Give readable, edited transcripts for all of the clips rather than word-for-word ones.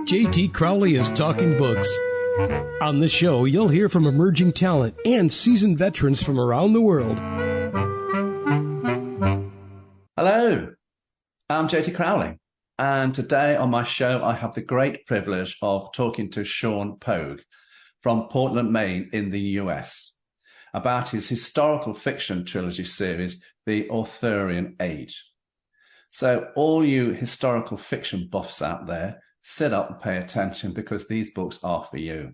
JT Crowley is Talking Books. On this show, you'll hear from emerging talent and seasoned veterans from around the world. Hello, I'm JT Crowley, and today on my show I have the great privilege of talking to Sean Poage from Portland, Maine in the US about his historical fiction trilogy series, The Arthurian Age. So all you historical fiction buffs out there, sit up and pay attention because these books are for you.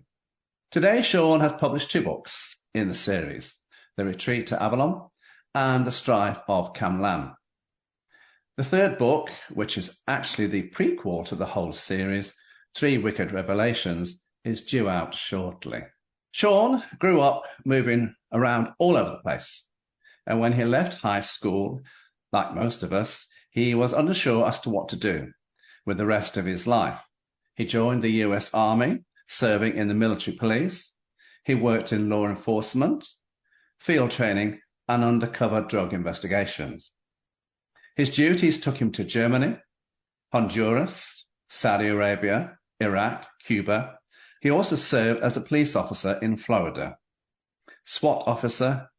Today, Sean has published 2 books in the series, The Retreat to Avalon and The Strife of Camlan. The third book, which is actually the prequel to the whole series, 3 Wicked Revelations, is due out shortly. Sean grew up moving around all over the place, and when he left high school, like most of us, he was unsure as to what to do with the rest of his life. He joined the US Army, serving in the military police. He worked in law enforcement, field training, and undercover drug investigations. His duties took him to Germany, Honduras, Saudi Arabia, Iraq, Cuba. He also served as a police officer in Florida, SWAT officer,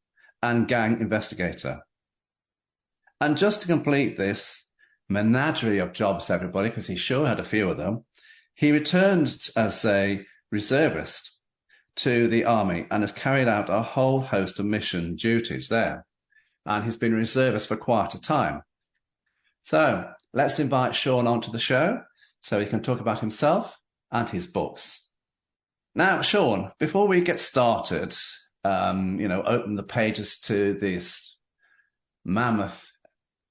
and gang investigator. And just to complete this menagerie of jobs, everybody, because he sure had a few of them, he returned as a reservist to the army and has carried out a whole host of mission duties there. And he's been a reservist for quite a time. So let's invite Sean onto the show so he can talk about himself and his books. Now, Sean, before we get started, open the pages to this mammoth,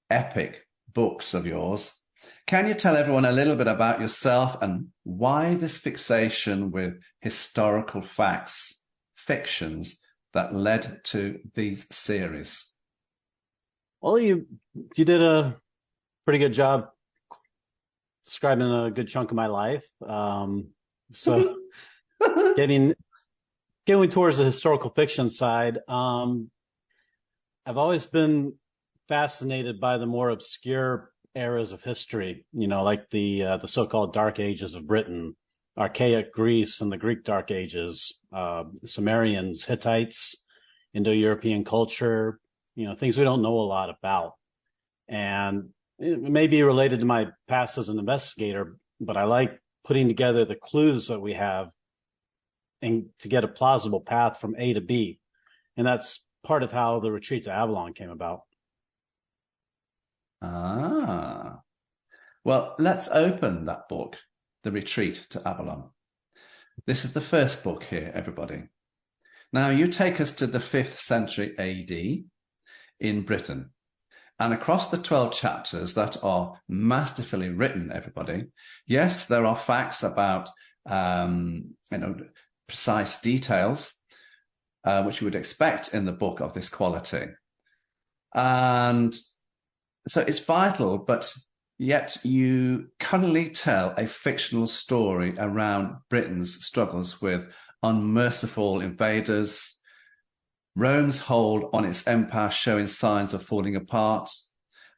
epic books of yours. Can you tell everyone a little bit about yourself and why this fixation with historical facts, fictions that led to these series? Well, you did a pretty good job describing a good chunk of my life. So getting towards the historical fiction side, I've always been fascinated by the more obscure eras of history, like the so-called Dark Ages of Britain, archaic Greece and the Greek Dark Ages, Sumerians, Hittites, Indo-European culture, things we don't know a lot about. And it may be related to my past as an investigator, but I like putting together the clues that we have and to get a plausible path from A to B. And that's part of how The Retreat to Avalon came about. Well, let's open that book, The Retreat to Avalon. This is the first book here, everybody. Now, you take us to the 5th century AD in Britain. And across the 12 chapters that are masterfully written, everybody, yes, there are facts about, precise details, which you would expect in the book of this quality. And so it's vital, but yet you cunningly tell a fictional story around Britain's struggles with unmerciful invaders, Rome's hold on its empire showing signs of falling apart,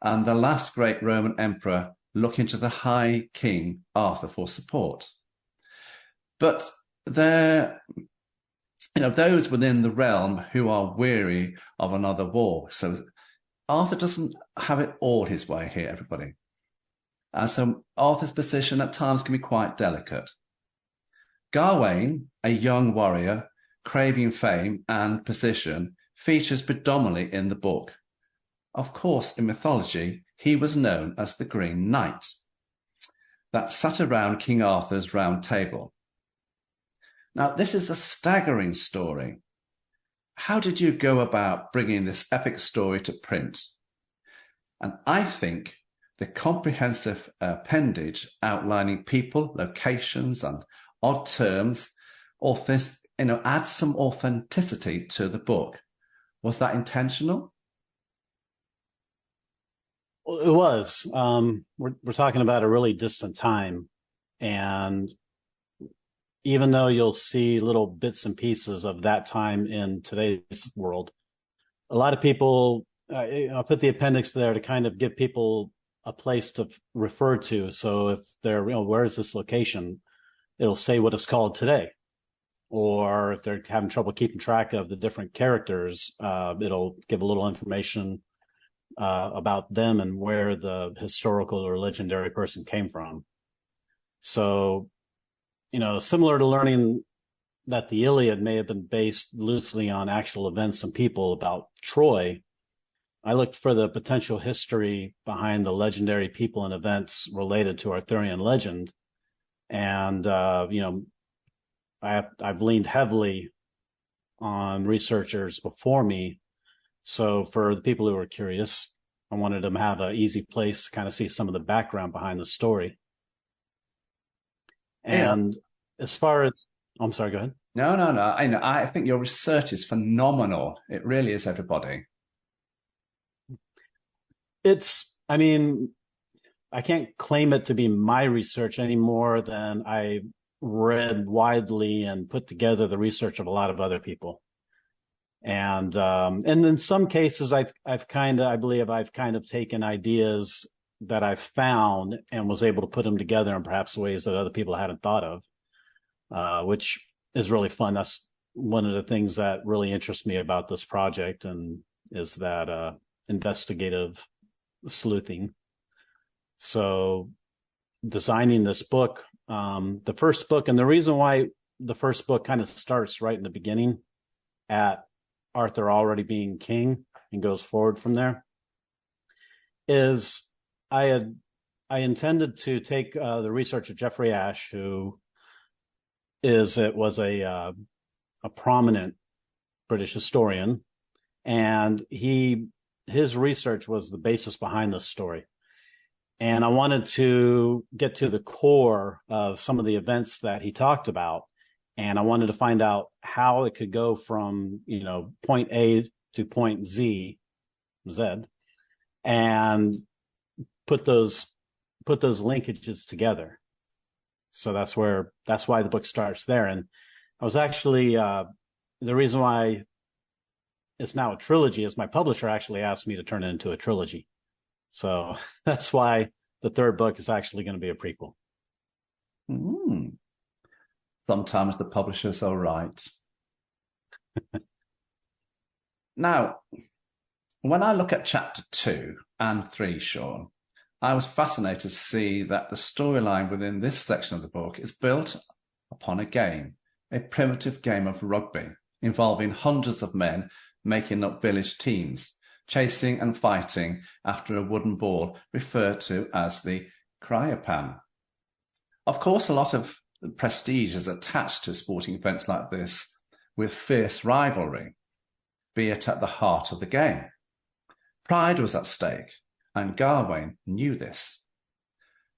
and the last great Roman emperor looking to the High King Arthur for support. But there, those within the realm who are weary of another war. So Arthur doesn't have it all his way here, everybody. And so Arthur's position at times can be quite delicate. Gawain, a young warrior, craving fame and position, features predominantly in the book. Of course, in mythology, he was known as the Green Knight that sat around King Arthur's round table. Now, this is a staggering story. How did you go about bringing this epic story to print? And I think the comprehensive appendage outlining people, locations, and odd terms, adds some authenticity to the book. Was that intentional? Well, it was. We're talking about a really distant time, and even though you'll see little bits and pieces of that time in today's world, a lot of people, I'll put the appendix there to kind of give people a place to refer to. So if they're, where is this location? it'll say what it's called today. Or if they're having trouble keeping track of the different characters, it'll give a little information about them and where the historical or legendary person came from. So, similar to learning that the Iliad may have been based loosely on actual events and people about Troy, I looked for the potential history behind the legendary people and events related to Arthurian legend. And, I've leaned heavily on researchers before me. So for the people who are curious, I wanted them to have an easy place to kind of see some of the background behind the story. And as far as, I'm sorry, go ahead. No. I think your research is phenomenal. It really is, everybody. I can't claim it to be my research any more than I read widely and put together the research of a lot of other people. And in some cases, I believe I've kind of taken ideas that I've found and was able to put them together in perhaps ways that other people hadn't thought of, which is really fun. That's one of the things that really interests me about this project, and is that investigative sleuthing. So designing this book, the first book, and the reason why the first book kind of starts right in the beginning at Arthur already being king and goes forward from there, is I intended to take the research of Jeffrey Ashe, who was a prominent British historian, and his research was the basis behind this story. And I wanted to get to the core of some of the events that he talked about. And I wanted to find out how it could go from, point A to point Z, and put those linkages together. So that's why the book starts there. And I was actually, the reason why it's now a trilogy is my publisher actually asked me to turn it into a trilogy. So that's why the third book is actually going to be a prequel. Sometimes the publishers are right. Now, when I look at chapter 2 and 3, Sean, I was fascinated to see that the storyline within this section of the book is built upon a game, a primitive game of rugby, involving hundreds of men making up village teams, chasing and fighting after a wooden ball referred to as the cryopan. Of course, a lot of prestige is attached to sporting events like this, with fierce rivalry, be it at the heart of the game. Pride was at stake, and Gawain knew this.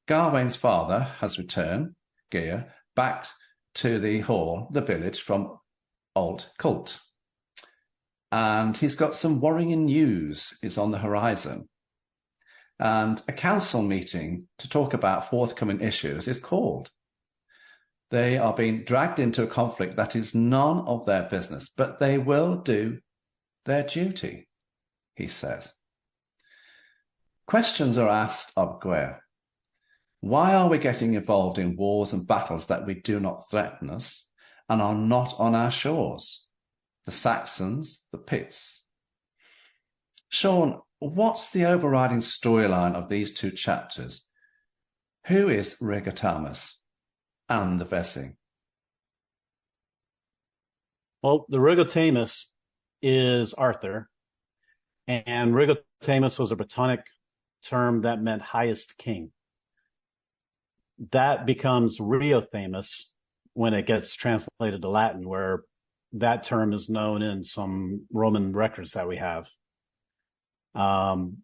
Gawain's father has returned, Gear, back to the village from Old Cult. And he's got some worrying news is on the horizon. And a council meeting to talk about forthcoming issues is called. They are being dragged into a conflict that is none of their business, but they will do their duty, he says. Questions are asked of Gwyr. Why are we getting involved in wars and battles that we do not threaten us and are not on our shores? The Saxons, the Pits. Sean, what's the overriding storyline of these two chapters? Who is Rigotamus and the Vesi? Well, the Rigotamus is Arthur, and Rigotamus was a Brittonic term that meant highest king. That becomes Riothamus when it gets translated to Latin, where that term is known in some Roman records that we have.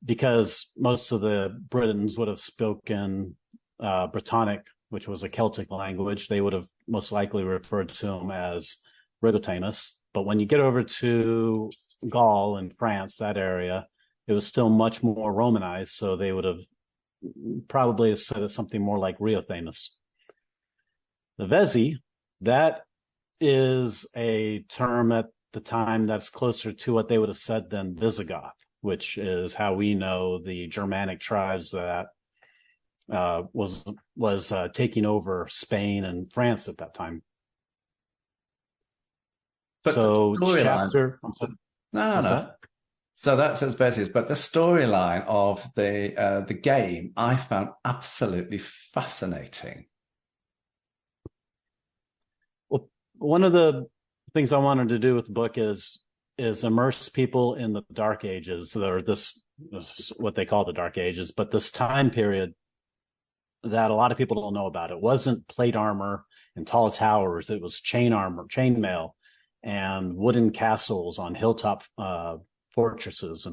Because most of the Britons would have spoken Brittonic, which was a Celtic language, they would have most likely referred to him as Rigotamus. But when you get over to Gaul and France, that area, it was still much more Romanized, so they would have probably said it something more like Riothamus. The Vesi, that is a term at the time that's closer to what they would have said than Visigoth, which is how we know the Germanic tribes that was taking over Spain and France at that time. But so the storyline. chapter. No. So that's as best, but the storyline of the game I found absolutely fascinating. Well, one of the things I wanted to do with the book is immerse people in the Dark Ages, or this what they call the Dark Ages, but this time period that a lot of people don't know about. It wasn't plate armor and tall towers. It was chain armor, chainmail, and wooden castles on hilltop fortresses,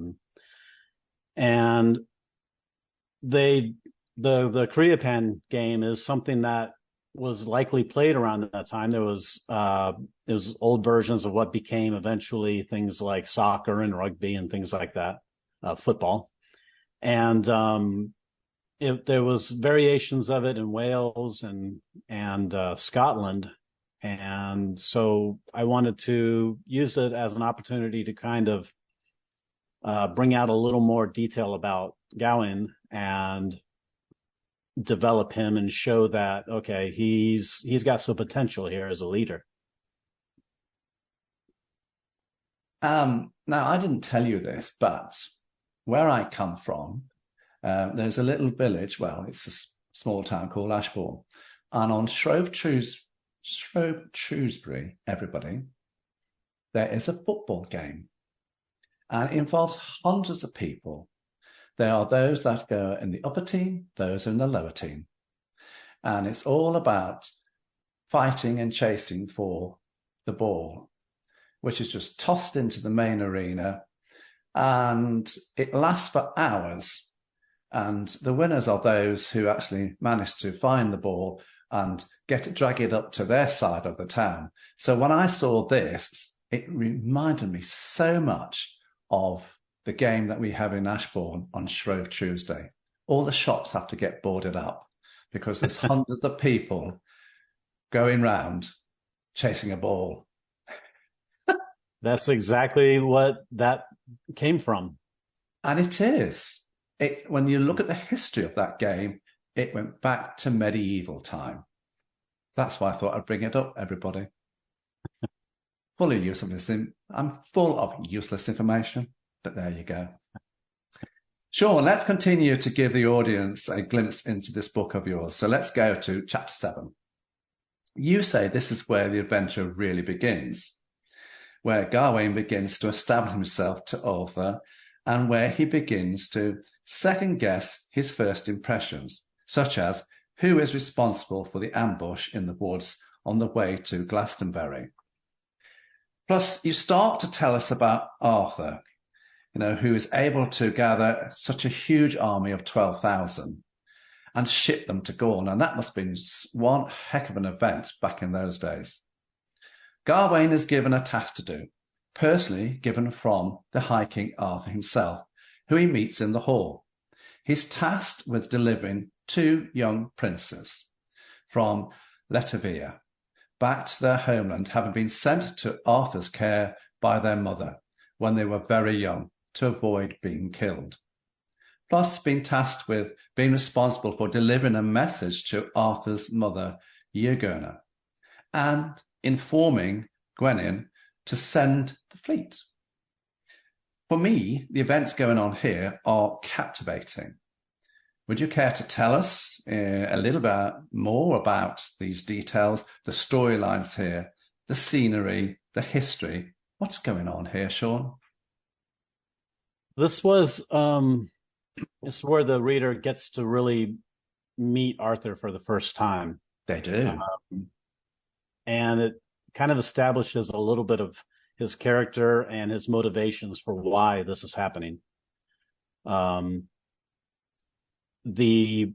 and the Koreapan game is something that was likely played around that time. There was old versions of what became eventually things like soccer and rugby and things like that, football, and there was variations of it in Wales and Scotland. And so I wanted to use it as an opportunity to kind of bring out a little more detail about Gawain and develop him and show that, okay, he's got some potential here as a leader. Now, I didn't tell you this, but where I come from, there's a little village. Well, it's a small town called Ashbourne. And on Shrove Shrewsbury, everybody, there is a football game. And it involves hundreds of people. There are those that go in the upper team, those in the lower team. And it's all about fighting and chasing for the ball, which is just tossed into the main arena. And it lasts for hours. And the winners are those who actually manage to find the ball and drag it up to their side of the town. So when I saw this, it reminded me so much of the game that we have in Ashbourne on Shrove Tuesday. All the shops have to get boarded up because there's hundreds of people going round chasing a ball. That's exactly what that came from. And it is. When you look at the history of that game, it went back to medieval time. That's why I thought I'd bring it up, everybody. Full of useless. I'm full of useless information, but there you go. Sean, let's continue to give the audience a glimpse into this book of yours. So let's go to chapter 7. You say this is where the adventure really begins, where Gawain begins to establish himself to Arthur and where he begins to second guess his first impressions, such as who is responsible for the ambush in the woods on the way to Glastonbury. Plus, you start to tell us about Arthur, who is able to gather such a huge army of 12,000 and ship them to Gaul. And that must have been one heck of an event back in those days. Gawain is given a task to do, personally given from the High King Arthur himself, who he meets in the hall. He's tasked with delivering 2 young princes from Latvia back to their homeland, having been sent to Arthur's care by their mother when they were very young to avoid being killed. Plus, being tasked with being responsible for delivering a message to Arthur's mother, Iegona, and informing Gwenin to send the fleet. For me, the events going on here are captivating. Would you care to tell us a little bit more about these details, the storylines here, the scenery, the history? What's going on here, Sean? This was it's where the reader gets to really meet Arthur for the first time. They do. And it kind of establishes a little bit of his character and his motivations for why this is happening. The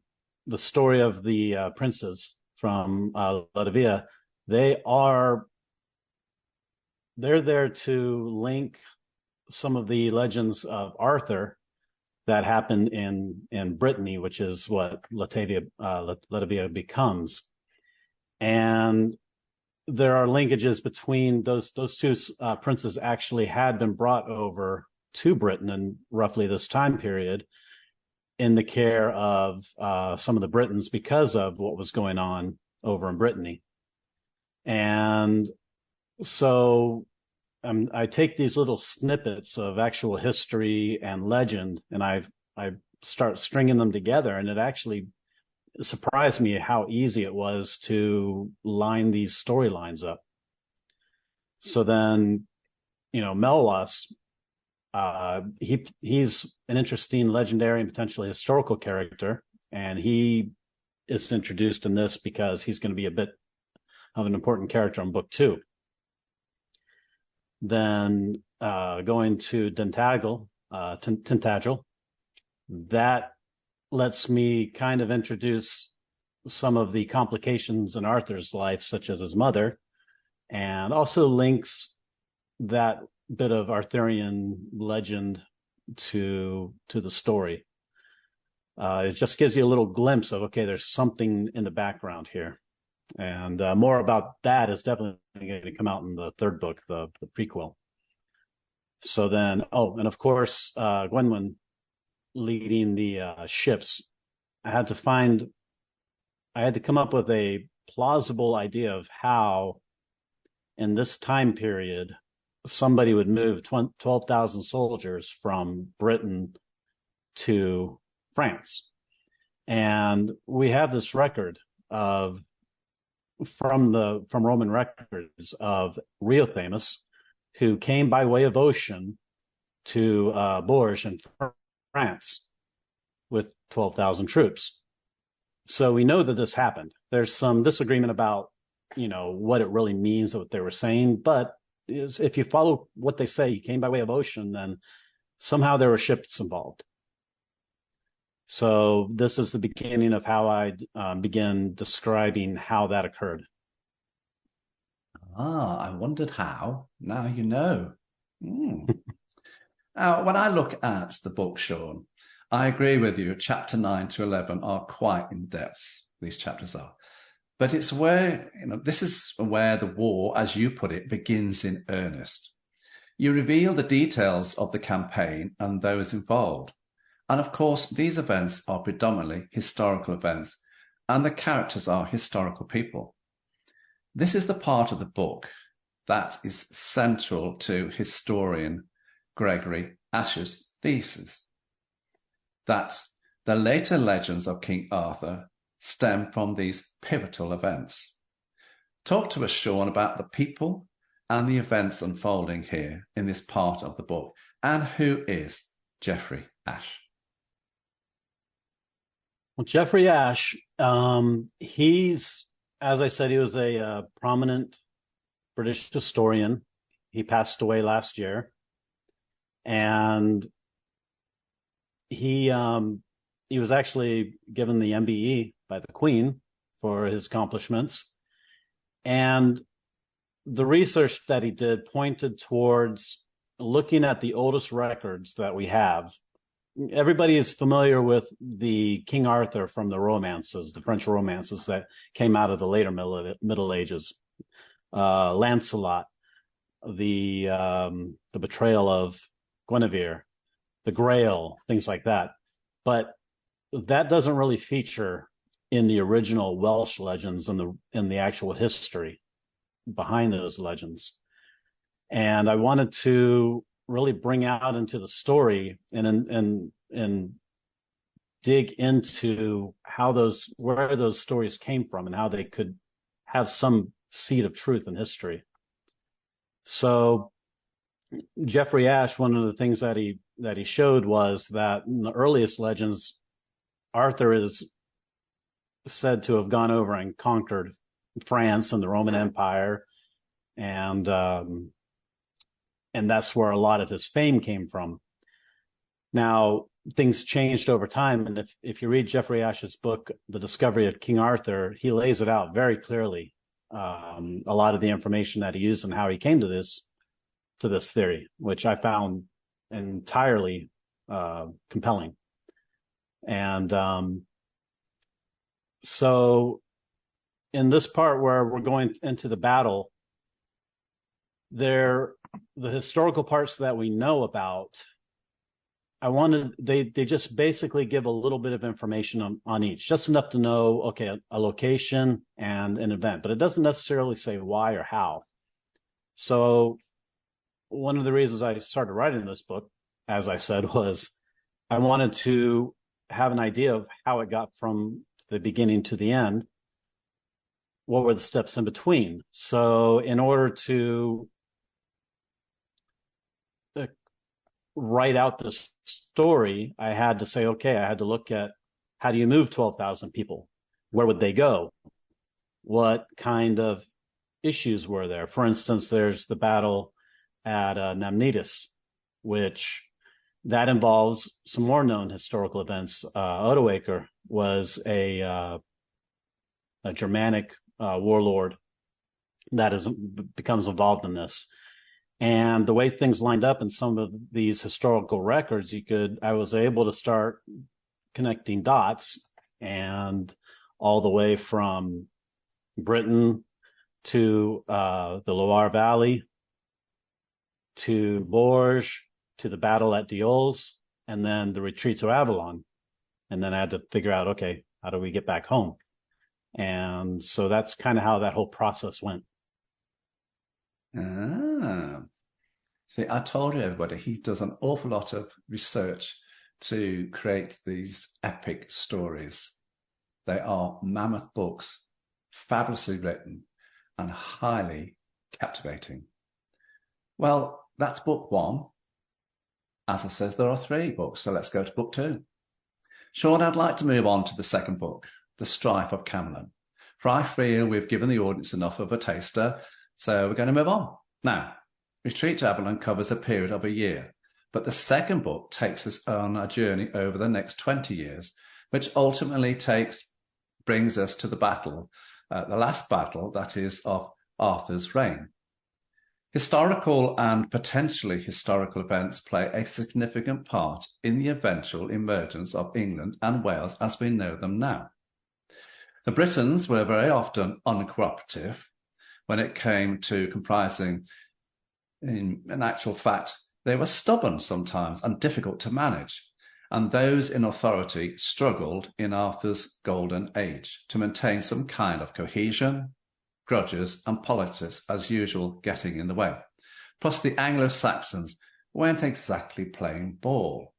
story of the princes from Latvia, they're there to link some of the legends of Arthur that happened in Brittany, which is what Latvia becomes. And there are linkages between those 2 princes actually had been brought over to Britain in roughly this time period. in the care of some of the Britons because of what was going on over in Brittany. And so I take these little snippets of actual history and legend, and I start stringing them together, and it actually surprised me how easy it was to line these storylines up. So then, Melwas, he's an interesting legendary and potentially historical character, and he is introduced in this because he's going to be a bit of an important character in book 2. Then going to Tintagel, that lets me kind of introduce some of the complications in Arthur's life, such as his mother, and also links that bit of Arthurian legend to the story. It just gives you a little glimpse of, okay, there's something in the background here. And more about that is definitely going to come out in the 3rd book, the prequel. So then, and of course, Gwenwyn leading the ships. I had to come up with a plausible idea of how, in this time period, somebody would move 12,000 soldiers from Britain to France. And we have this record from Roman records of Riothamus, who came by way of ocean to Bourges in France with 12,000 troops. So we know that this happened. There's some disagreement about, what it really means, what they were saying. But if you follow what they say, he came by way of ocean, then somehow there were ships involved. So this is the beginning of how I begin describing how that occurred. I wondered how. Now you know. Now, when I look at the book, Sean, I agree with you. Chapter 9 to 11 are quite in depth. These chapters are. But it's where, this is where the war, as you put it, begins in earnest. You reveal the details of the campaign and those involved. And of course, these events are predominantly historical events, and the characters are historical people. This is the part of the book that is central to historian Gregory Ashe's thesis, that the later legends of King Arthur stem from these pivotal events. Talk to us, Sean, about the people and the events unfolding here in this part of the book, and who is Geoffrey Ashe? Well, Geoffrey Ashe, he's, as I said, he was a prominent British historian. He passed away last year, and he was actually given the MBE by the Queen for his accomplishments. And the research that he did pointed towards looking at the oldest records that we have. Everybody is familiar with the King Arthur from the romances, the French romances that came out of the later Middle Ages. Lancelot, the betrayal of Guinevere, the Grail, things like that. But that doesn't really feature in the original Welsh legends and in the actual history behind those legends. And I wanted to really bring out into the story and dig into where those stories came from and how they could have some seed of truth in history. So Geoffrey Ashe, one of the things that he showed was that in the earliest legends, Arthur is said to have gone over and conquered France and the Roman Empire, and that's where a lot of his fame came from. Now, things changed over time, and if you read Geoffrey Ashe's book, The Discovery of King Arthur, he lays it out very clearly, a lot of the information that he used and how he came to this theory, which I found entirely compelling. And so in this part where we're going into the battle, the historical parts that we know about they just basically give a little bit of information on each, just enough to know, okay, a location and an event, but it doesn't necessarily say why or how. So one of the reasons I started writing this book, as I said, was I wanted to have an idea of how it got from the beginning to the end. What were the steps in between? So in order to write out this story, I had to say, okay, I had to look at how do you move 12,000 people? Where would they go? What kind of issues were there? For instance, there's the battle at Namnetis, which that involves some more known historical events. Odoaker was a Germanic warlord that becomes involved in this. And the way things lined up in some of these historical records, I was able to start connecting dots, and all the way from Britain to the Loire Valley, to Bourges, to the battle at Diols, and then the retreat to Avalon. And then I had to figure out, okay, how do we get back home? And so that's kind of how that whole process went. Ah. See, I told you, everybody, he does an awful lot of research to create these epic stories. They are mammoth books, fabulously written, and highly captivating. Well, that's book one. As I said, there are 3 books, so let's go to book 2. Sean, I'd like to move on to the second book, The Strife of Camelon, for I feel we've given the audience enough of a taster, so we're going to move on. Now, Retreat to Avalon covers a period of a year, but the second book takes us on a journey over the next 20 years, which ultimately brings us to the battle, the last battle, that is, of Arthur's reign. Historical and potentially historical events play a significant part in the eventual emergence of England and Wales as we know them now. The Britons were very often uncooperative when it came to comprising. In actual fact, they were stubborn sometimes and difficult to manage, and those in authority struggled in Arthur's golden age to maintain some kind of cohesion, grudges and politics as usual getting in the way. Plus the Anglo-Saxons weren't exactly playing ball.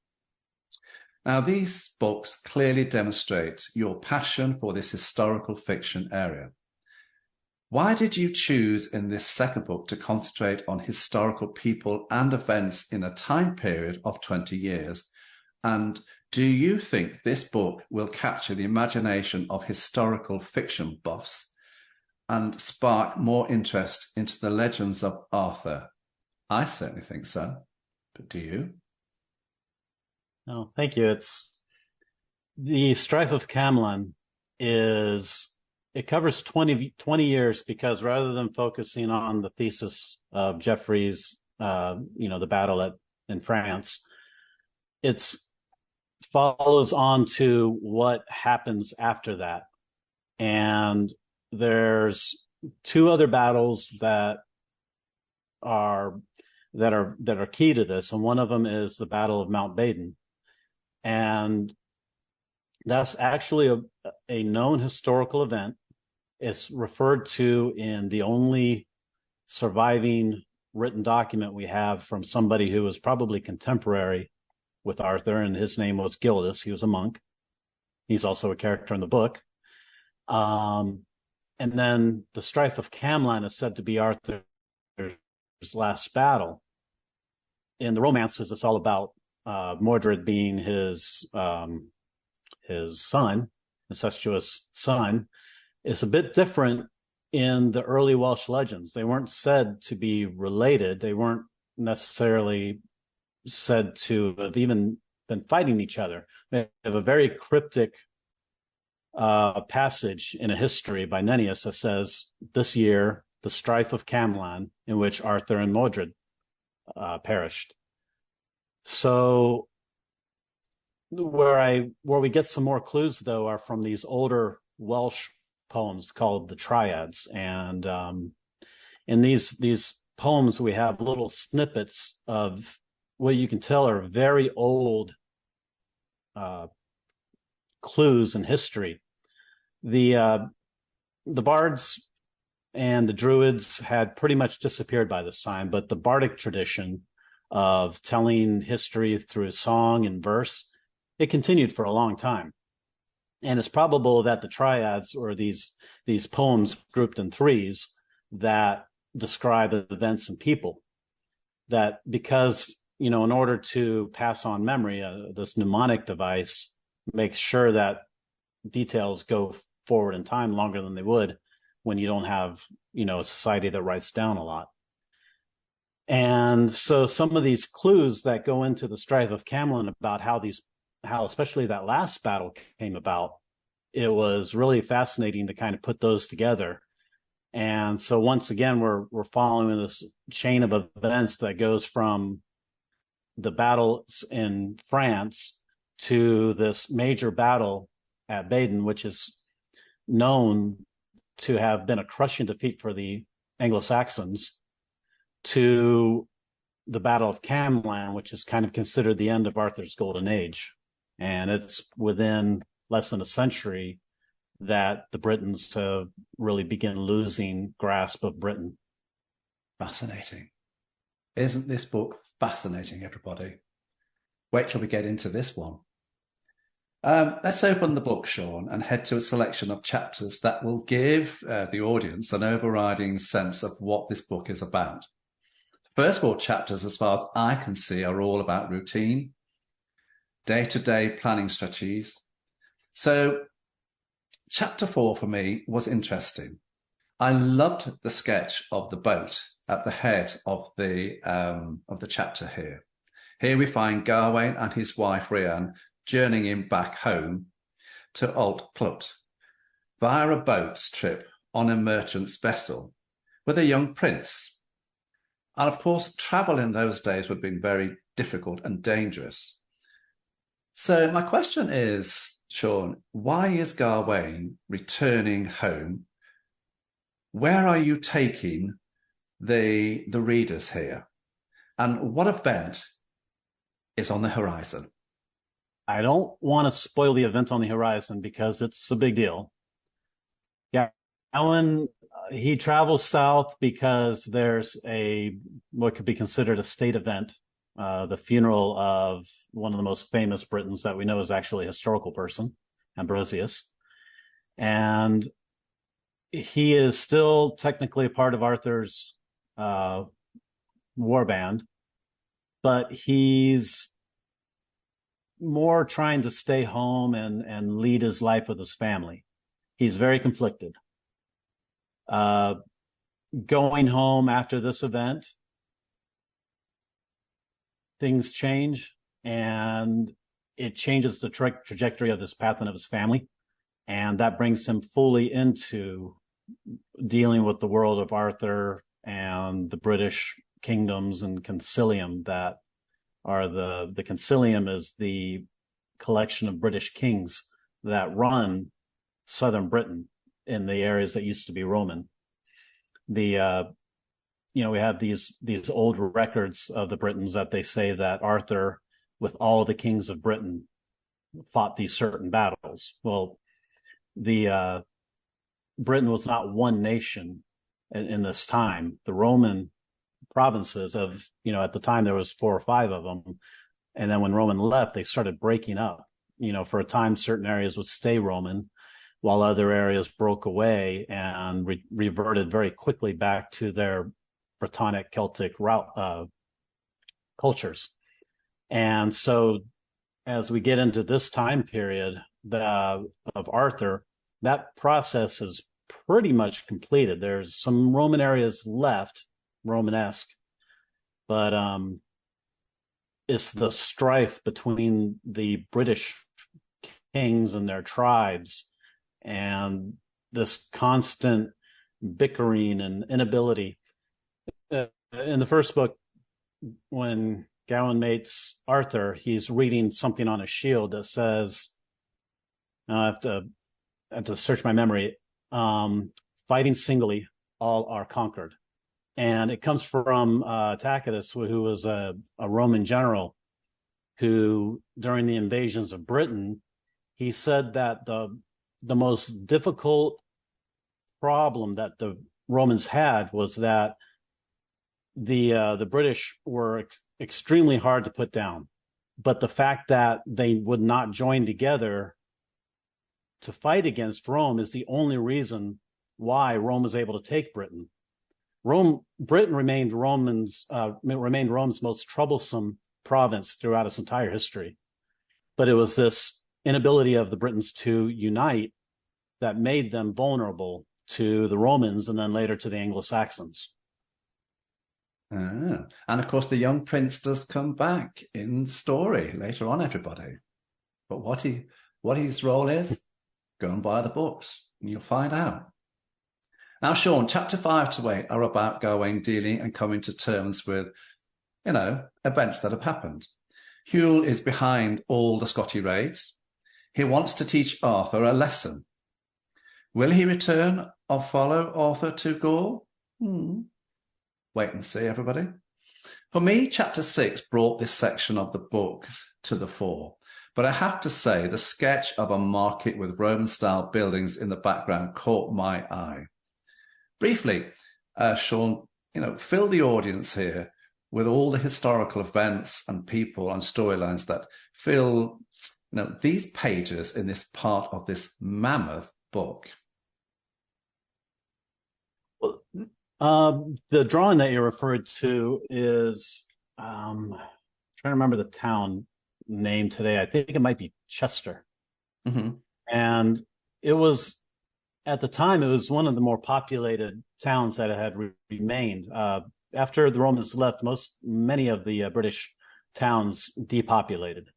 Now these books clearly demonstrate your passion for this historical fiction area. Why did you choose in this second book to concentrate on historical people and events in a time period of 20 years? And do you think this book will capture the imagination of historical fiction buffs and spark more interest into the legends of Arthur? I certainly think so. But do you? No, thank you. The Strife of Camelon it covers 20 years, because rather than focusing on the thesis of Geoffrey's, the battle in France, it follows on to what happens after that. And there's 2 other battles that are key to this, and one of them is the Battle of Mount Badon, and that's actually a known historical event. It's referred to in the only surviving written document we have from somebody who was probably contemporary with Arthur, and his name was Gildas. He was a monk. He's also a character in the book. And then the Strife of Camelon is said to be Arthur's last battle. In the romances, it's all about Mordred being his son, incestuous son. It's a bit different in the early Welsh legends. They weren't said to be related. They weren't necessarily said to have even been fighting each other. They have a very cryptic passage in a history by Nennius that says, this year, the Strife of Camelon, in which Arthur and Mordred perished. So where we get some more clues, though, are from these older Welsh poems called the Triads. And in these poems, we have little snippets of what you can tell are very old clues in history. The bards and the druids had pretty much disappeared by this time, but the bardic tradition of telling history through song and verse, it continued for a long time. And it's probable that the triads, or these poems grouped in threes that describe events and people, that because, in order to pass on memory, this mnemonic device makes sure that details go forward in time longer than they would when you don't have, a society that writes down a lot. And so some of these clues that go into the strife of Camelin about how especially that last battle came about, it was really fascinating to kind of put those together. And so once again, we're following this chain of events that goes from the battles in France to this major battle at Baden, which is known to have been a crushing defeat for the Anglo-Saxons, to the Battle of Camlan, which is kind of considered the end of Arthur's golden age. And it's within less than a century that the Britons really begin losing grasp of Britain. Fascinating. Isn't this book fascinating, everybody? Wait till we get into this one. Let's open the book, Sean, and head to a selection of chapters that will give the audience an overriding sense of what this book is about. The first 4 chapters, as far as I can see, are all about routine, day-to-day planning strategies. So chapter 4 for me was interesting. I loved the sketch of the boat at the head of the chapter here. Here we find Gawain and his wife Rhiannon journeying back home to Old Clut via a boat's trip on a merchant's vessel with a young prince. And of course, travel in those days would have been very difficult and dangerous. So my question is, Sean, why is Gawain returning home? Where are you taking the readers here? And what event is on the horizon? I don't want to spoil the event on the horizon because it's a big deal. Yeah, Alan, he travels south because there's what could be considered a state event, the funeral of one of the most famous Britons that we know is actually a historical person, Ambrosius. And he is still technically a part of Arthur's war band, but he's more trying to stay home and lead his life with his family. He's very conflicted. Going home after this event, things change, and it changes the trajectory of his path and of his family. And that brings him fully into dealing with the world of Arthur and the British kingdoms and concilium that are the concilium is the collection of British kings that run southern Britain in the areas that used to be Roman. We have these old records of the Britons that they say that Arthur, with all the kings of Britain, fought these certain battles. Well, Britain was not one nation in this time. The Roman provinces at the time there was 4 or 5 of them. And then when Roman left, they started breaking up. For a time, certain areas would stay Roman while other areas broke away and reverted very quickly back to their Brittonic Celtic cultures. And so as we get into this time period of Arthur, that process is pretty much completed. There's some Roman areas left, Romanesque, but it's the strife between the British kings and their tribes and this constant bickering and inability. In the first book, when Gawain meets Arthur, he's reading something on a shield that says, I have to search my memory, fighting singly, all are conquered. And it comes from Tacitus, who was a Roman general who, during the invasions of Britain, he said that the most difficult problem that the Romans had was that the British were extremely hard to put down, but the fact that they would not join together to fight against Rome is the only reason why Rome was able to take Britain. Britain remained Rome's most troublesome province throughout its entire history, but it was this inability of the Britons to unite that made them vulnerable to the Romans and then later to the Anglo-Saxons. And of course, the young prince does come back in the story later on, everybody. But what his role is, go and buy the books and you'll find out. Now, Sean, chapter 5 to 8 are about Gawain dealing and coming to terms with, events that have happened. Hugh is behind all the Scotty raids. He wants to teach Arthur a lesson. Will he return or follow Arthur to Gaul? Wait and see, everybody. For me, chapter 6 brought this section of the book to the fore. But I have to say, the sketch of a market with Roman-style buildings in the background caught my eye. Briefly, Sean, fill the audience here with all the historical events and people and storylines that fill, these pages in this part of this mammoth book. Well, the drawing that you referred to is, trying to remember the town name today. I think it might be Chester. Mm-hmm. And it was, at the time, it was one of the more populated towns that had remained. After the Romans left, many of the British towns depopulated.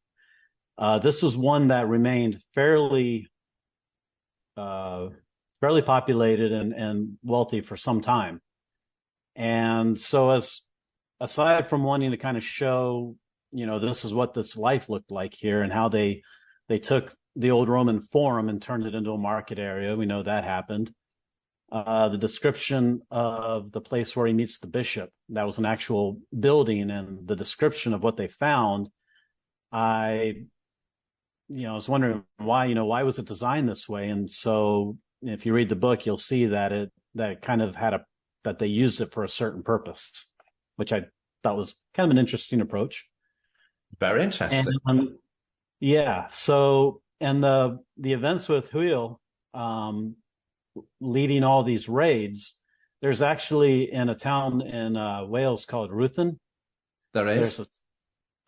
This was one that remained fairly populated and wealthy for some time. And so, aside from wanting to kind of show, this is what this life looked like here and how they took the old Roman Forum and turned it into a market area. We know that happened. The description of the place where he meets the bishop, that was an actual building, and the description of what they found, I was wondering why was it designed this way? And so if you read the book, you'll see that it kind of that they used it for a certain purpose, which I thought was kind of an interesting approach. Very interesting. And, yeah. So, and the events with Hwyl, leading all these raids, there's actually in a town in Wales called Ruthin. There's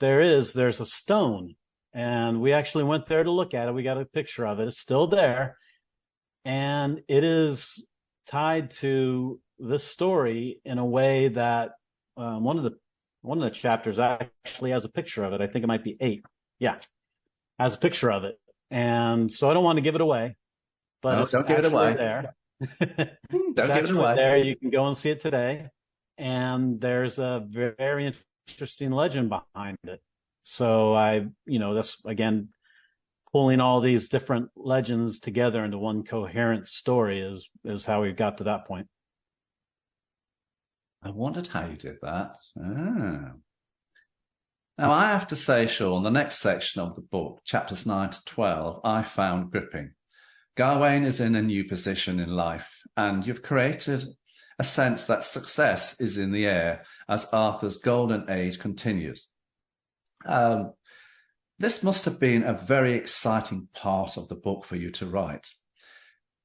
a stone, and we actually went there to look at it. We got a picture of it. It's still there, and it is tied to this story in a way that one of the chapters actually has a picture of it. I think it might be 8. Yeah, has a picture of it, and so I don't want to give it away. But don't give it away. There. Don't give it away. There, you can go and see it today, and there's a very interesting legend behind it. So that's again pulling all these different legends together into one coherent story is how we got to that point. I wondered how you did that. Now, I have to say, Sean, the next section of the book, chapters 9 to 12, I found gripping. Gawain is in a new position in life, and you've created a sense that success is in the air as Arthur's golden age continues. This must have been a very exciting part of the book for you to write.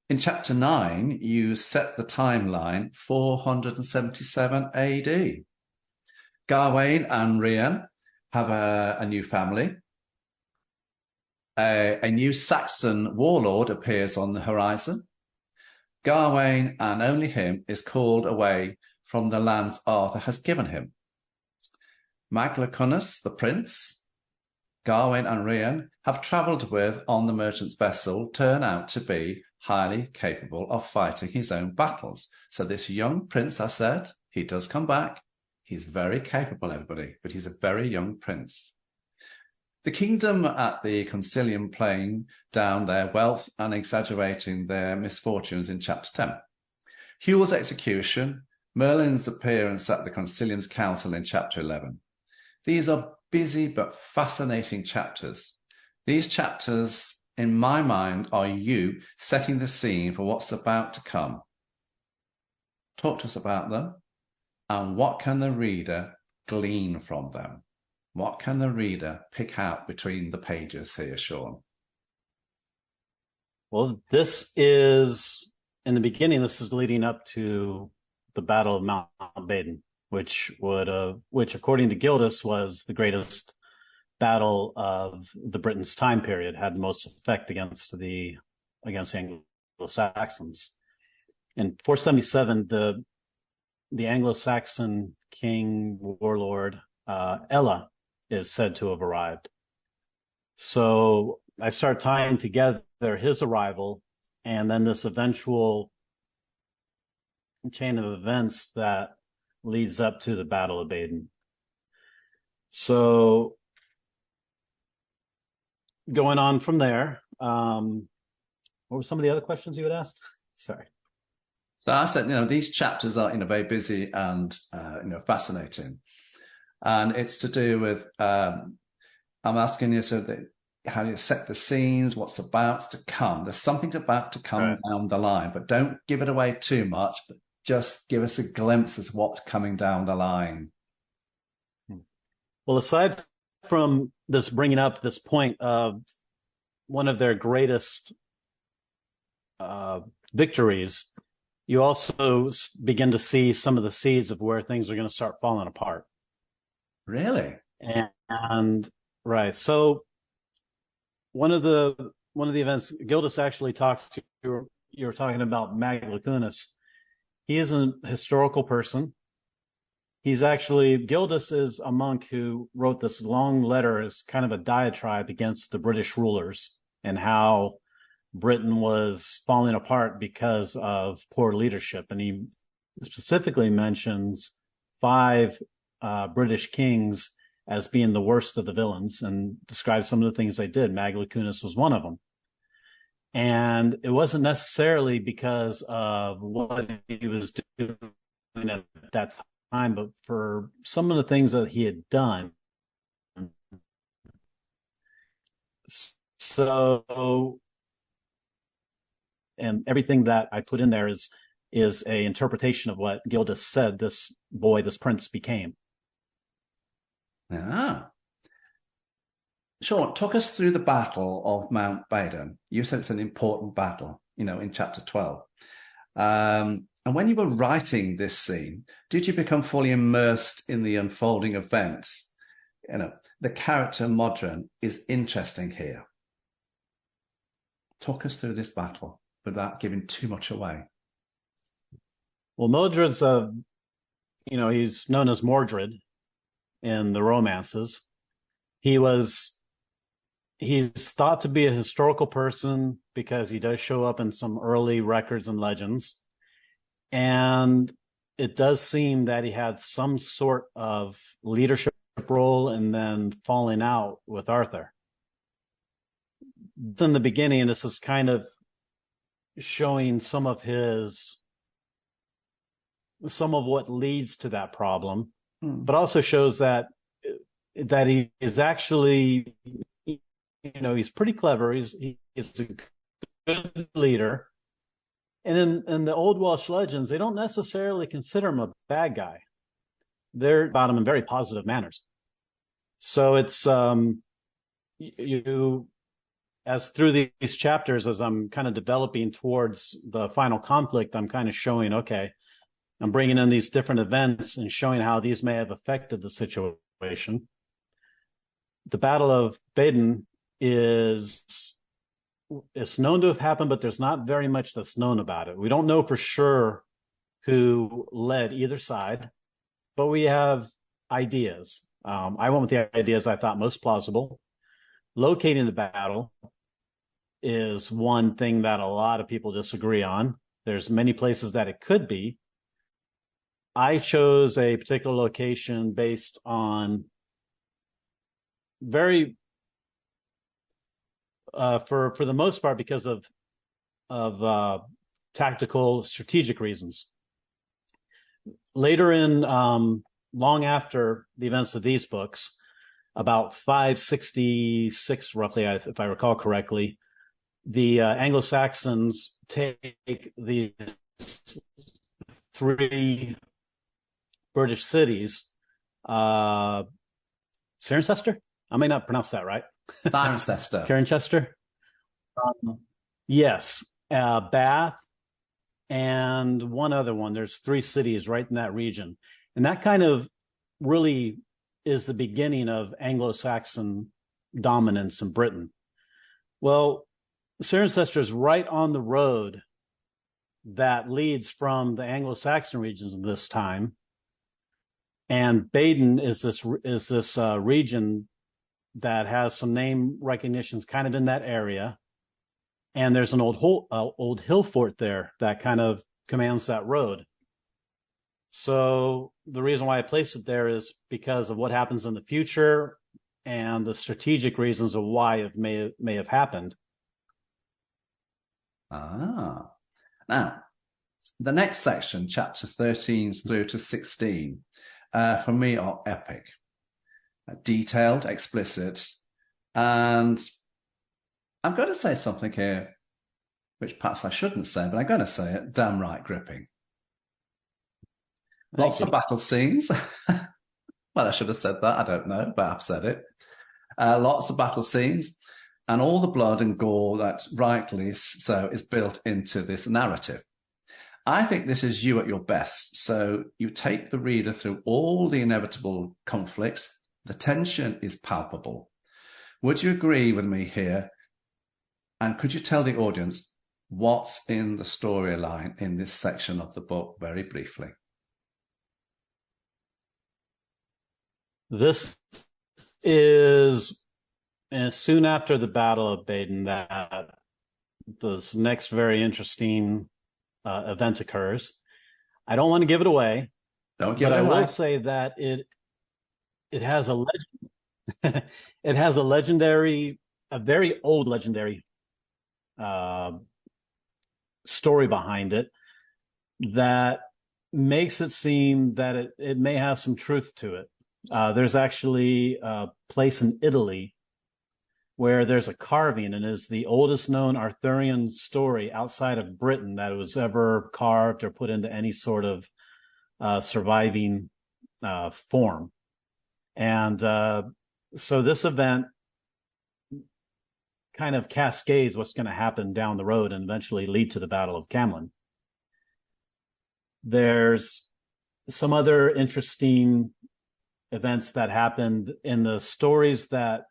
In chapter 9, you set the timeline 477 AD. Gawain and Rhian have a new family. A new Saxon warlord appears on the horizon. Gawain, and only him, is called away from the lands Arthur has given him. Maglacunus, the prince, Gawain and Rhian have travelled with on the merchant's vessel turn out to be highly capable of fighting his own battles. So this young prince, I said, he does come back. He's very capable, everybody, but he's a very young prince. The kingdom at the Concilium playing down their wealth and exaggerating their misfortunes in chapter 10. Hughl's execution Merlin's appearance at the Concilium's Council in chapter 11. These are busy but fascinating chapters. These chapters, in my mind, are you setting the scene for what's about to come. Talk to us about them, and what can the reader glean from them? What can the reader pick out between the pages here, Sean? Well, this is, in the beginning, this is leading up to the Battle of Mount Badon, which according to Gildas, was the greatest battle of the Britain's time period, had the most effect against the Anglo-Saxons. In 477, the Anglo-Saxon king warlord Ella is said to have arrived. So I start tying together his arrival and then this eventual chain of events that leads up to the Battle of Badon. So going on from there, what were some of the other questions you had asked? Sorry. So I said, these chapters are, very busy and, fascinating. And it's to do with, I'm asking you, how do you set the scenes, what's about to come? There's something about to come down the line, but don't give it away too much, but just give us a glimpse of what's coming down the line. Well, aside from this bringing up this point of one of their greatest victories, you also begin to see some of the seeds of where things are going to start falling apart. Really? And right. So one of the events Gildas actually talks to, you were talking about Maglacunas. He is a historical person. Gildas is a monk who wrote this long letter as kind of a diatribe against the British rulers and how Britain was falling apart because of poor leadership. And he specifically mentions 5 British kings as being the worst of the villains and describes some of the things they did. Maglacunas was one of them. And it wasn't necessarily because of what he was doing at that time, but for some of the things that he had done. So, and everything that I put in there is a interpretation of what Gildas said this prince became. Ah. Sean, talk us through the Battle of Mount Badon. You said it's an important battle, in chapter 12. And when you were writing this scene, did you become fully immersed in the unfolding events? The character Modron is interesting here. Talk us through this battle without giving too much away. Well, Modred's he's known as Mordred in the romances. He's thought to be a historical person because he does show up in some early records and legends. And it does seem that he had some sort of leadership role and then falling out with Arthur. In the beginning, this is kind of showing some of what leads to that problem, but also shows that he is actually, he's pretty clever. He's a good leader. And in the old Welsh legends, they don't necessarily consider him a bad guy. They're about him in very positive manners. So it's as through these chapters, as I'm kind of developing towards the final conflict, I'm kind of showing, okay, I'm bringing in these different events and showing how these may have affected the situation. The Battle of Badon is known to have happened, but there's not very much that's known about it. We don't know for sure who led either side, but we have ideas. I went with the ideas I thought most plausible. Locating the battle is one thing that a lot of people disagree on. There's many places that it could be. I chose a particular location based on very for the most part because of tactical strategic reasons. Later in, long after the events of these books, about 566, roughly, if I recall correctly, the Anglo-Saxons take the three British cities, Cirencester? I may not pronounce that right. Cirencester. Cirencester? Yes. Bath and one other one. There's three cities right in that region. And that kind of really is the beginning of Anglo-Saxon dominance in Britain. Well, Cirencester is right on the road that leads from the Anglo-Saxon regions of this time. And Baden is this region that has some name recognitions kind of in that area. And there's an old hill fort there that kind of commands that road. So the reason why I placed it there is because of what happens in the future and the strategic reasons of why it may have happened. Now, the next section, chapter 13 through to 16, for me are epic, detailed, explicit, and I'm going to say something here, which perhaps I shouldn't say, but I'm going to say it, damn right gripping. Lots of battle scenes. Well, I should have said that. I don't know, but I've said it. Lots of battle scenes and all the blood and gore that rightly so is built into this narrative. I think this is you at your best. So you take the reader through all the inevitable conflicts. The tension is palpable. Would you agree with me here? And could you tell the audience what's in the storyline in this section of the book very briefly? This is soon after the Battle of Baden that this next very interesting event occurs. I don't want to give it away. Don't give it away. But I will say that it has a legend. It has a very old legendary story behind it that makes it seem that it may have some truth to it. There's actually a place in Italy where there's a carving and is the oldest known Arthurian story outside of Britain that was ever carved or put into any sort of surviving form. And so this event kind of cascades what's going to happen down the road and eventually lead to the Battle of Camlan. There's some other interesting events that happened in the stories that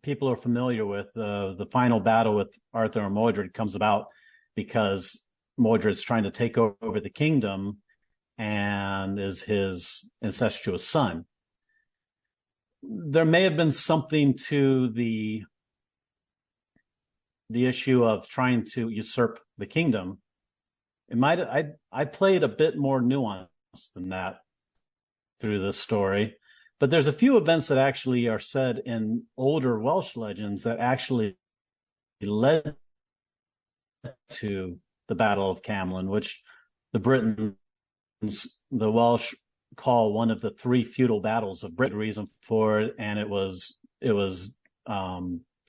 people are familiar with. The final battle with Arthur and Mordred comes about because Mordred's trying to take over the kingdom and is his incestuous son. There may have been something to the issue of trying to usurp the kingdom. I played a bit more nuance than that through this story, but there's a few events that actually are said in older Welsh legends that actually led to the Battle of Camlan, which the Britons, the Welsh, call one of the three feudal battles of Britain. Reason for it, and it was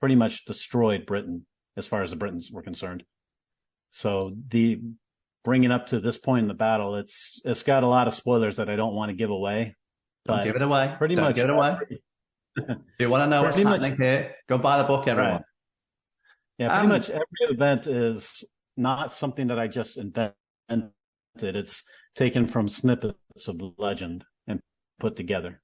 pretty much destroyed Britain as far as the Britons were concerned. So the bringing up to this point in the battle, it's got a lot of spoilers that I don't want to give away. Don't give it away. Pretty much give it away. If you want to know what's happening here, go buy the book, everyone. Right. Yeah, pretty much every event is not something that I just invented. It's taken from snippets of legend and put together.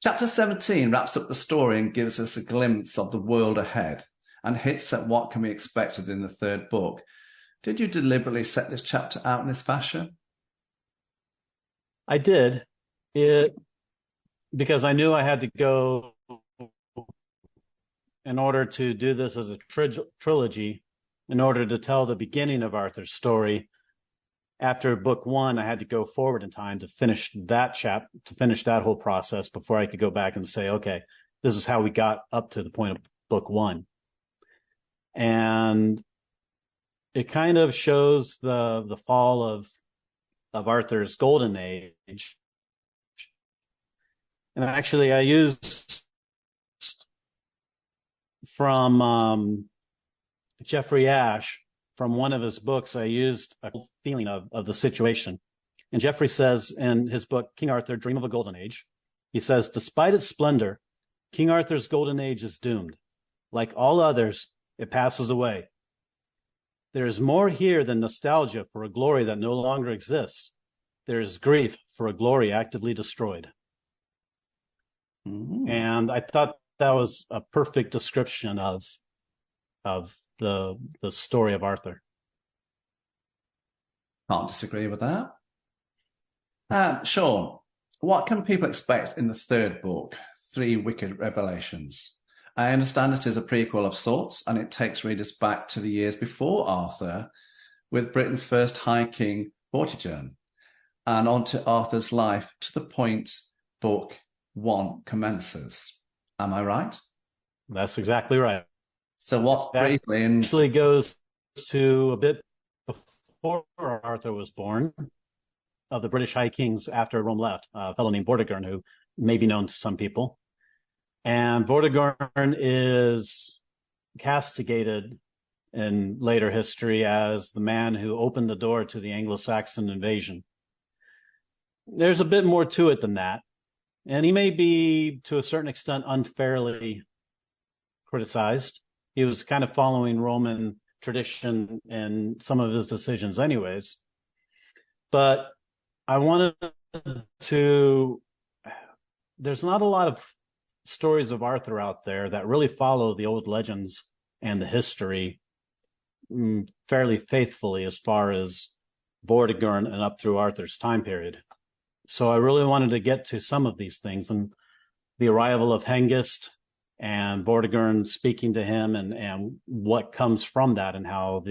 Chapter 17 wraps up the story and gives us a glimpse of the world ahead and hints at what can be expected in the third book. Did you deliberately set this chapter out in this fashion? I did. Because I knew I had to go, in order to do this as a trilogy, in order to tell the beginning of Arthur's story. After book one, I had to go forward in time to finish that whole process before I could go back and say, okay, this is how we got up to the point of book one. And it kind of shows the fall of of Arthur's golden age. And actually, I used from Jeffrey Ashe, from one of his books, I used a feeling of the situation. And Jeffrey says in his book, King Arthur, Dream of a Golden Age, he says, despite its splendor, King Arthur's golden age is doomed. Like all others, it passes away. There is more here than nostalgia for a glory that no longer exists. There is grief for a glory actively destroyed. Mm-hmm. And I thought that was a perfect description of the story of Arthur. Can't disagree with that. Sean, what can people expect in the third book, Three Wicked Revelations? I understand it is a prequel of sorts, and it takes readers back to the years before Arthur, with Britain's first High King, Poage, and on to Arthur's life to the point book 1 commences. Am I right? That's exactly right. So what's briefly actually goes to a bit before Arthur was born, of the British High Kings after Rome left, a fellow named Vortigern, who may be known to some people. And Vortigern is castigated in later history as the man who opened the door to the Anglo-Saxon invasion. There's a bit more to it than that. And he may be, to a certain extent, unfairly criticized. He was kind of following Roman tradition in some of his decisions anyways. But I wanted to... There's not a lot of stories of Arthur out there that really follow the old legends and the history fairly faithfully as far as Vortigern and up through Arthur's time period. So I really wanted to get to some of these things, and the arrival of Hengist and Vortigern speaking to him and what comes from that, and how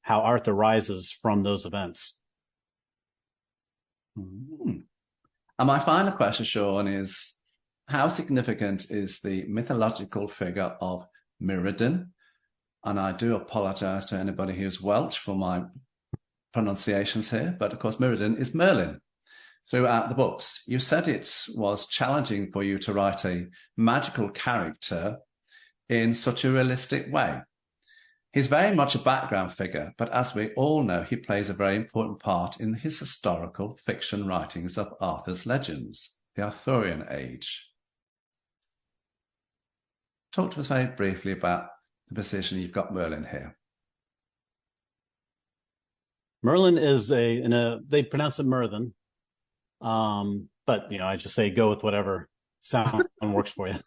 Arthur rises from those events. Mm-hmm. And my final question, Sean, is how significant is the mythological figure of Mirrodin? And I do apologize to anybody who's Welsh for my pronunciations here, but of course Mirrodin is Merlin throughout the books. You said it was challenging for you to write a magical character in such a realistic way. He's very much a background figure, but as we all know, he plays a very important part in his historical fiction writings of Arthur's legends, the Arthurian age. Talk to us very briefly about the position you've got Merlin here. Merlin is they pronounce it Merlin. But I just say go with whatever sound works for you.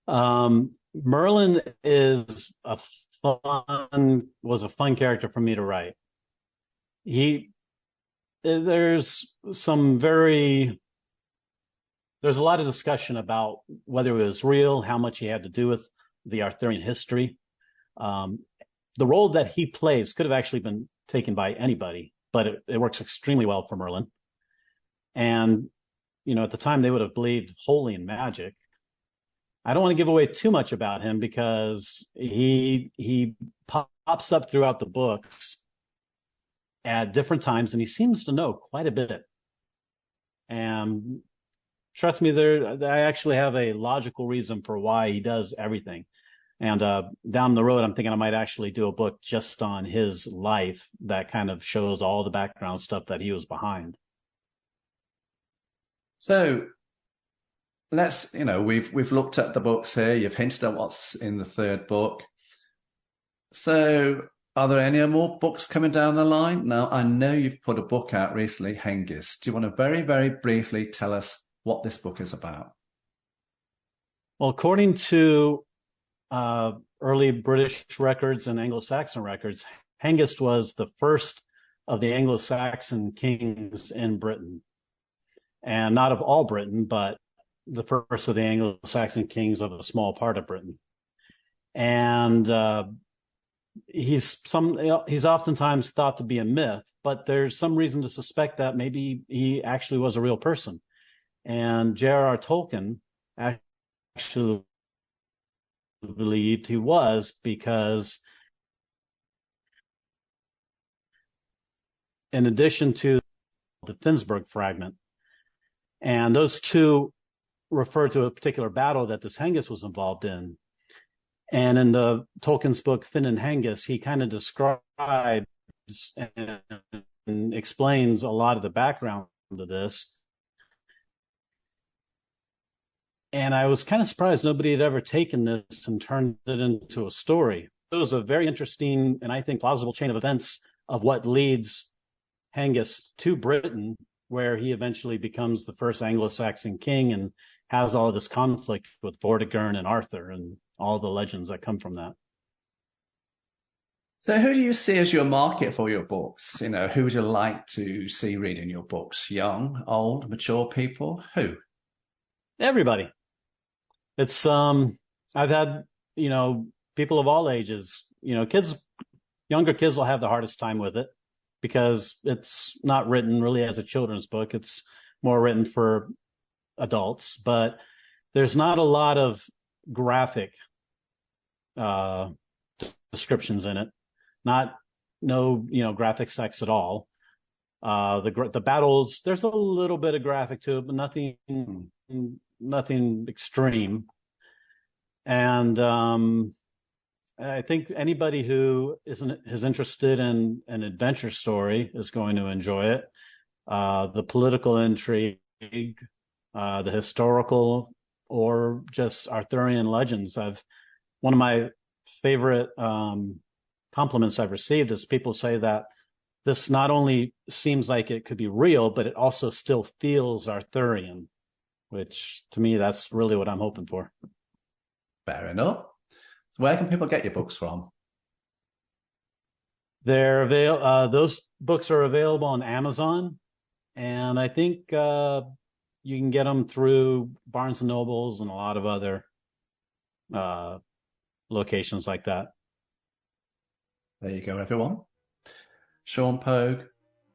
Merlin was a fun character for me to write. There's a lot of discussion about whether it was real, how much he had to do with the Arthurian history. The role that he plays could have actually been taken by anybody, but it works extremely well for Merlin. And, at the time they would have believed wholly in magic. I don't want to give away too much about him because he pops up throughout the books at different times, and he seems to know quite a bit. And trust me, I actually have a logical reason for why he does everything. And down the road, I'm thinking I might actually do a book just on his life that kind of shows all the background stuff that he was behind. So we've looked at the books here. You've hinted at what's in the third book. So are there any more books coming down the line? Now, I know you've put a book out recently, Hengist. Do you want to very, very briefly tell us what this book is about? Well, according to early British records and Anglo-Saxon records, Hengist was the first of the Anglo-Saxon kings in Britain. And not of all Britain, but the first of the Anglo-Saxon kings of a small part of Britain. And he's oftentimes thought to be a myth, but there's some reason to suspect that maybe he actually was a real person. And J.R.R. Tolkien actually believed he was, because in addition to the Finnsburg fragment. And those two refer to a particular battle that this Hengist was involved in. And in the Tolkien's book, Finn and Hengist, he kind of describes and explains a lot of the background to this. And I was kind of surprised nobody had ever taken this and turned it into a story. It was a very interesting and I think plausible chain of events of what leads Hengist to Britain, where he eventually becomes the first Anglo-Saxon king and has all this conflict with Vortigern and Arthur and all the legends that come from that. So who do you see as your market for your books? You know, who would you like to see reading your books? Young, old, mature people? Who? Everybody. It's I've had, people of all ages, younger kids will have the hardest time with it because it's not written really as a children's book. It's more written for adults, but there's not a lot of graphic descriptions in it. No graphic sex at all. The battles, there's a little bit of graphic to it, but nothing extreme. And I think anybody who is interested in an adventure story is going to enjoy it. The political intrigue, the historical, or just Arthurian legends. One of my favorite compliments I've received is people say that this not only seems like it could be real, but it also still feels Arthurian, which to me, that's really what I'm hoping for. Fair enough. So where can people get your books from? Those books are available on Amazon, and I think you can get them through Barnes and Nobles and a lot of other locations like that. There you go, everyone. Sean Poage,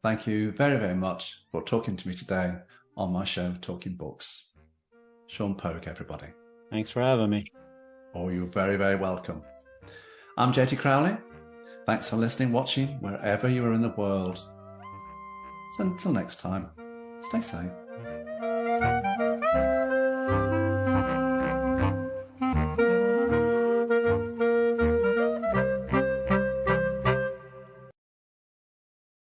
thank you very, very much for talking to me today on my show, Talking Books. Sean Poage, everybody. Thanks for having me. Oh, you're very, very welcome. I'm JT Crowley. Thanks for listening, watching, wherever you are in the world. So until next time, stay safe.